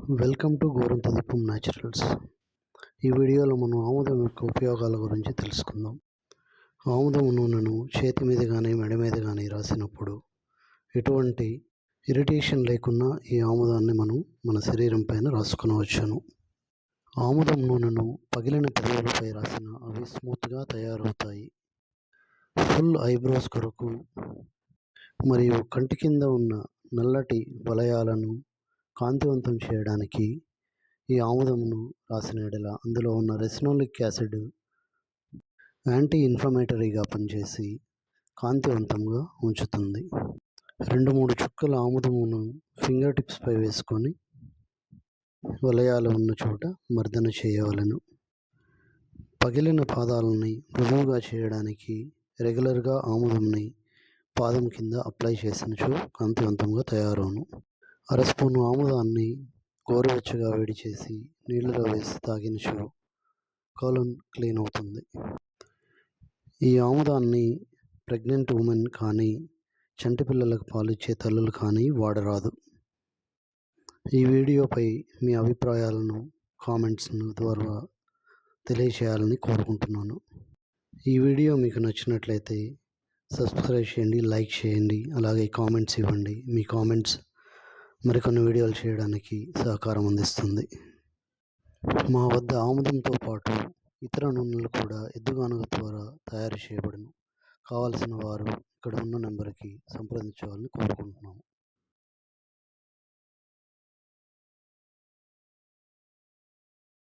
Welcome to గోరంత దీపం naturals. ఈ వీడియోలో మనం ఆముదం యొక్క ఉపయోగాల గురించి తెలుసుకుందాం. ఆముదం నూనెను చేతి మీద కానీ మెడ మీద కానీ రాసినప్పుడు ఎటువంటి ఇరిటేషన్ లేకున్నా ఈ ఆముదాన్ని మనం మన శరీరం పైన రాసుకునవచ్చును. ఆముదం నూనెను పగిలిన పెదవులపై రాసిన అవి స్మూత్గా తయారవుతాయి. ఫుల్ ఐబ్రోస్ కొరకు మరియు కంటి కింద ఉన్న నల్లటి వలయాలను కాంతివంతం చేయడానికి ఈ ఆముదమును రాసిన ఎడల అందులో ఉన్న రెసినోలిక్ యాసిడ్ యాంటీ ఇన్ఫ్లమేటరీగా పనిచేసి కాంతివంతంగా ఉంచుతుంది. 2-3 చుక్కల ఆముదమును ఫింగర్ టిప్స్పై వేసుకొని వలయాలు ఉన్న చోట మర్దన చేయవలెను. పగిలిన పాదాలని మృదువుగా చేయడానికి రెగ్యులర్గా ఆముదంని పాదం కింద అప్లై చేసినచో కాంతివంతంగా తయారవును. అర స్పూను ఆముదాన్ని గోరువెచ్చగా వేడి చేసి నీళ్ళలో వేసి తాగినచో కోలన్ క్లీన్ అవుతుంది. ఈ ఆముదాన్ని ప్రెగ్నెంట్ ఉమెన్ కానీ చంటి పిల్లలకు పాలిచ్చే తల్లులు కానీ వాడరాదు. ఈ వీడియోపై మీ అభిప్రాయాలను కామెంట్స్ ద్వారా తెలియచేయాలని కోరుకుంటున్నాను. ఈ వీడియో మీకు నచ్చినట్లయితే సబ్స్క్రైబ్ చేయండి, లైక్ చేయండి, అలాగే కామెంట్స్ ఇవ్వండి. మీ కామెంట్స్ మరికొన్ని వీడియోలు చేయడానికి సహకారం అందిస్తుంది. మా వద్ద ఆముదంతో పాటు ఇతర నూనెలు కూడా ఎద్దుగానుగ ద్వారా తయారు చేయబడును. కావలసిన వారు ఇక్కడ ఉన్న నెంబర్కి సంప్రదించవాలని కోరుకుంటున్నాము.